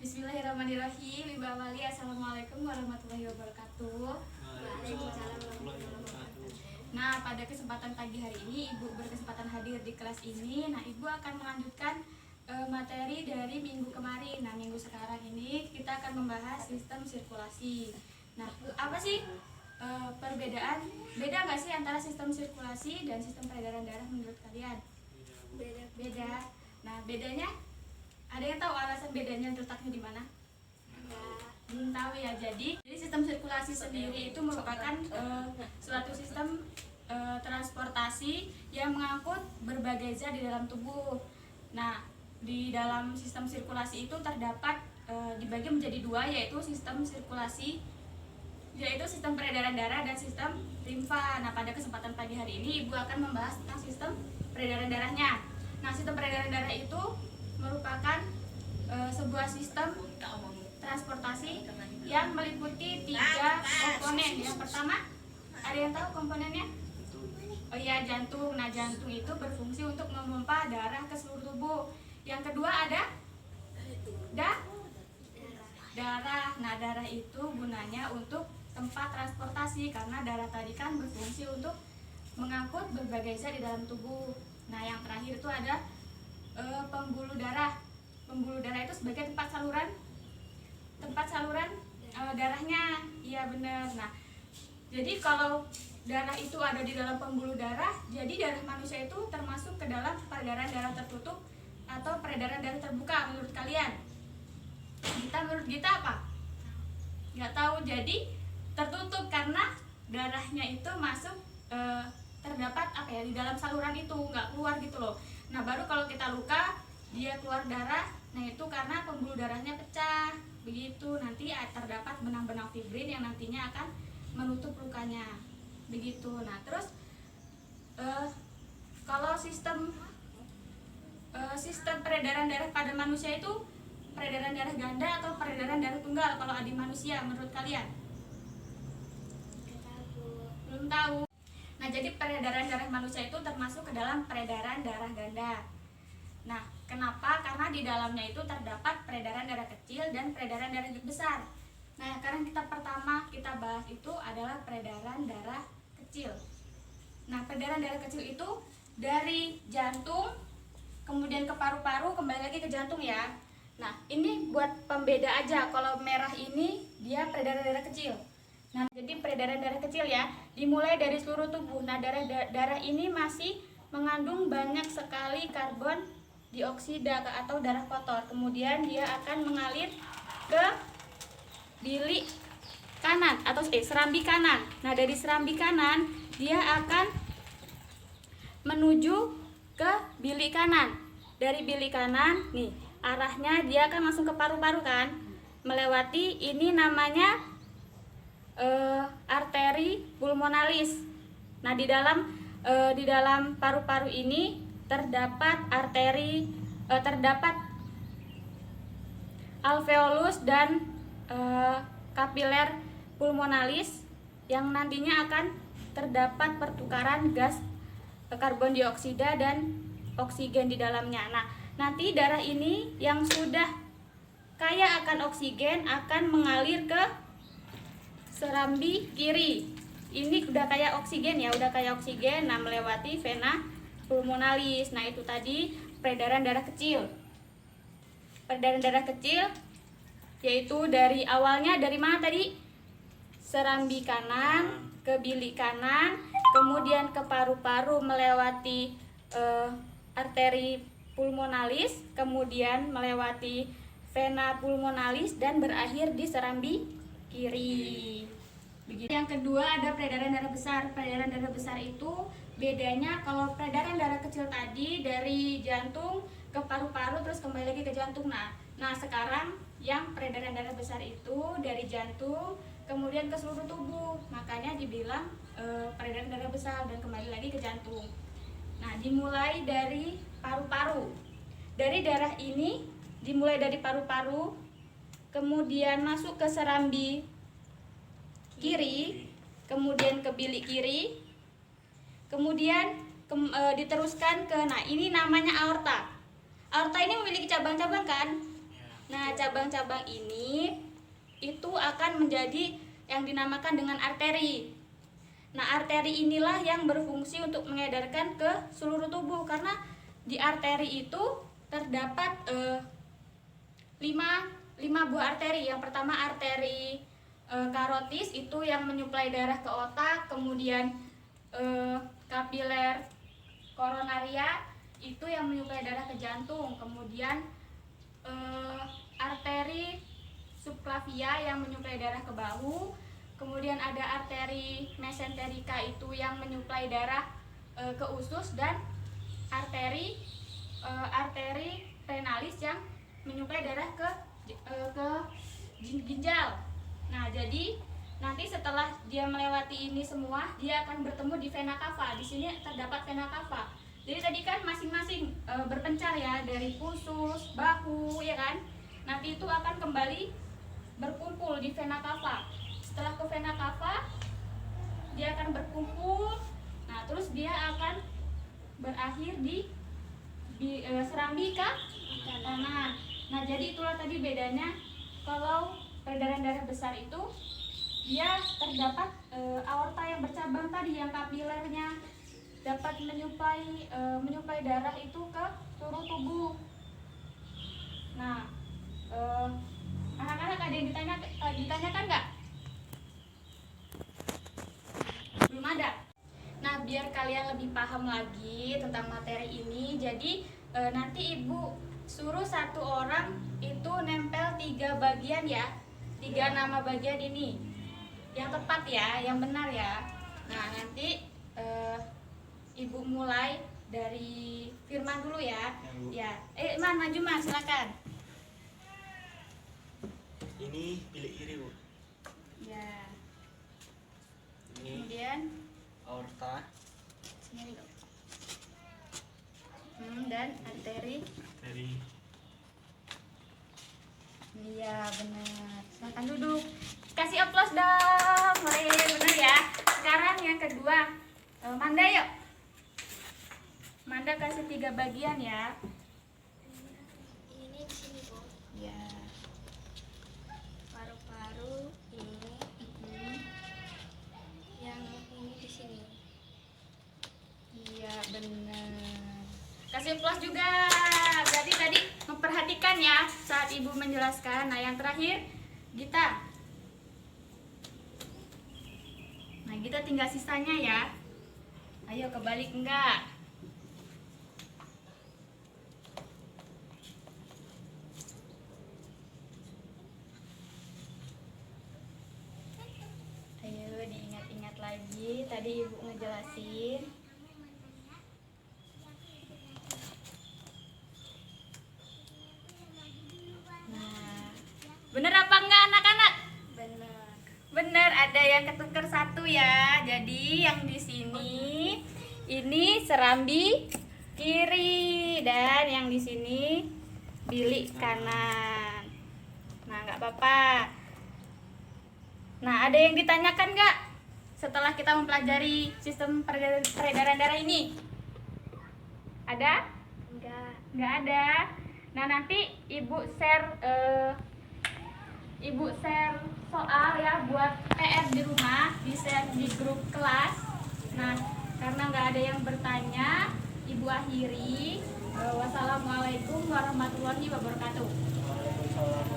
Bismillahirrahmanirrahim. Ibu Amali, Assalamualaikum warahmatullahi wabarakatuh. Waalaikumsalam warahmatullahi wabarakatuh. Nah, pada kesempatan pagi hari ini Ibu berkesempatan hadir di kelas ini. Nah, Ibu akan melanjutkan materi dari minggu kemarin. Nah, minggu sekarang ini kita akan membahas sistem sirkulasi. Nah, apa sih perbedaan? Beda nggak sih antara sistem sirkulasi dan sistem peredaran darah menurut kalian? Beda. Nah, bedanya ada yang tahu alasan bedanya letaknya di mana? Belum tahu ya. Jadi sistem sirkulasi sendiri itu merupakan suatu sistem transportasi yang mengangkut berbagai zat di dalam tubuh. Nah, di dalam sistem sirkulasi itu terdapat dibagi menjadi dua, yaitu sistem peredaran darah dan sistem limfa. Nah, pada kesempatan pagi hari ini Ibu akan membahas tentang sistem peredaran darahnya. Nah, sistem peredaran darah itu merupakan sebuah sistem transportasi yang meliputi 3 komponen. Yang pertama, ada yang tahu komponennya? Oh iya, jantung. Nah, jantung itu berfungsi untuk memompa darah ke seluruh tubuh. Yang kedua ada darah. Nah, darah itu gunanya untuk tempat transportasi, karena darah tadi kan berfungsi untuk mengangkut berbagai zat di dalam tubuh. Nah, yang terakhir itu ada pembuluh darah. Pembuluh darah itu sebagai tempat saluran darahnya. Iya, benar. Nah, jadi kalau darah itu ada di dalam pembuluh darah, jadi darah manusia itu termasuk ke dalam peredaran darah tertutup atau peredaran darah terbuka menurut kalian? Menurut kita apa? Nggak tahu. Jadi tertutup karena darahnya itu masuk terdapat di dalam saluran itu, nggak keluar gitu loh. Nah, baru kalau kita luka dia keluar darah, nah itu karena pembuluh darahnya pecah. Begitu, nanti terdapat benang-benang fibrin yang nantinya akan menutup lukanya. Begitu. Nah, terus kalau sistem peredaran darah pada manusia itu peredaran darah ganda atau peredaran darah tunggal kalau di manusia menurut kalian? Belum tahu. Nah, jadi peredaran darah manusia itu termasuk ke dalam peredaran darah ganda. Nah, kenapa? Karena di dalamnya itu terdapat peredaran darah kecil dan peredaran darah besar. Nah, karena pertama kita bahas itu adalah peredaran darah kecil. Nah, peredaran darah kecil itu dari jantung, kemudian ke paru-paru, kembali lagi ke jantung ya. Nah, ini buat pembeda aja. Kalau merah ini dia peredaran darah kecil. Nah, jadi peredaran darah kecil ya, dimulai dari seluruh tubuh. Nah, darah ini masih mengandung banyak sekali karbon dioksida atau darah kotor. Kemudian dia akan mengalir ke bilik kanan atau serambi kanan. Nah, dari serambi kanan dia akan menuju ke bilik kanan. Dari bilik kanan nih, arahnya dia akan langsung ke paru-paru kan. Melewati ini namanya arteri pulmonalis. Nah, di dalam paru-paru ini terdapat alveolus dan kapiler pulmonalis yang nantinya akan terdapat pertukaran gas karbon dioksida dan oksigen di dalamnya. Nah, nanti darah ini yang sudah kaya akan oksigen akan mengalir ke serambi kiri. Ini udah kaya oksigen ya, Nah, melewati vena pulmonalis. Nah, itu tadi peredaran darah kecil. Peredaran darah kecil yaitu dari awalnya dari mana tadi? Serambi kanan ke bilik kanan, kemudian ke paru-paru melewati arteri pulmonalis, kemudian melewati vena pulmonalis dan berakhir di serambi kiri. Begitu. Yang kedua ada peredaran darah besar. Peredaran darah besar itu bedanya, kalau peredaran darah kecil tadi dari jantung ke paru-paru terus kembali lagi ke jantung. Nah, sekarang yang peredaran darah besar itu dari jantung kemudian ke seluruh tubuh. Makanya dibilang peredaran darah besar dan kembali lagi ke jantung. Nah, dimulai dari paru-paru. Dari darah ini dimulai dari paru-paru, kemudian masuk ke serambi kiri, kemudian ke bilik kiri, kemudian diteruskan ke, nah ini namanya aorta. Aorta ini memiliki cabang-cabang kan? Nah, cabang-cabang ini itu akan menjadi yang dinamakan dengan arteri. Nah, arteri inilah yang berfungsi untuk mengedarkan ke seluruh tubuh, karena di arteri itu terdapat 5 buah arteri. Yang pertama arteri karotis, itu yang menyuplai darah ke otak. Kemudian kapiler koronaria, itu yang menyuplai darah ke jantung. Kemudian arteri subclavia yang menyuplai darah ke bahu. Kemudian ada arteri mesenterika, itu yang menyuplai darah ke usus. Dan arteri renalis yang menyuplai darah ke ginjal. Nah, jadi nanti setelah dia melewati ini semua, dia akan bertemu di vena cava. Di sini terdapat vena cava. Jadi tadi kan masing-masing berpencar ya, dari usus, bahu, ya kan. Nanti itu akan kembali berkumpul di vena cava. Setelah ke vena cava, dia akan berkumpul. Nah, terus dia akan berakhir di serambi kanan. Nah, jadi itulah tadi bedanya. Kalau peredaran darah besar itu dia terdapat aorta yang bercabang tadi, yang kapilernya dapat menyuplai darah itu ke seluruh tubuh. Nah, anak-anak ada yang ditanyakan nggak? Belum ada. Nah, biar kalian lebih paham lagi tentang materi ini, jadi nanti ibu suruh satu orang itu nempel 3 bagian ya, 3 nama bagian ini, yang tepat ya, yang benar ya. Nah, nanti ibu mulai dari Firman dulu ya. Ya, Man, maju Mas, silakan. Ini bilik kiri, Bu. Ya. Ini Kemudian aorta, sini dulu. Dan arteri. dari Iya, benar. Silakan duduk. Kasih aplaus dong. Benar ya. Sekarang yang kedua, Manda yuk. Manda kasih 3 bagian ya. Ini di sini, Bu. Ya. Paru-paru ini, yang ini di sini. Iya, benar. Kasih aplaus juga. Berarti tadi memperhatikan ya saat ibu menjelaskan. Nah, yang terakhir Gita. Nah, Gita tinggal sisanya ya. Ayo kebalik enggak? Ayo diingat-ingat lagi. Tadi ibu ngejelasin. Bener apa enggak anak-anak? Benar. Bener, ada yang ketuker 1 ya. Jadi yang di sini ini serambi kiri dan yang di sini bilik kanan. Nah, nggak apa-apa. Nah, ada yang ditanyakan nggak setelah kita mempelajari sistem peredaran darah ini? Ada? Enggak. Nggak ada. Nah, nanti ibu share soal ya buat PR di rumah, di share di grup kelas. Nah, karena nggak ada yang bertanya, ibu akhiri. Wassalamualaikum warahmatullahi wabarakatuh. Waalaikumsalam.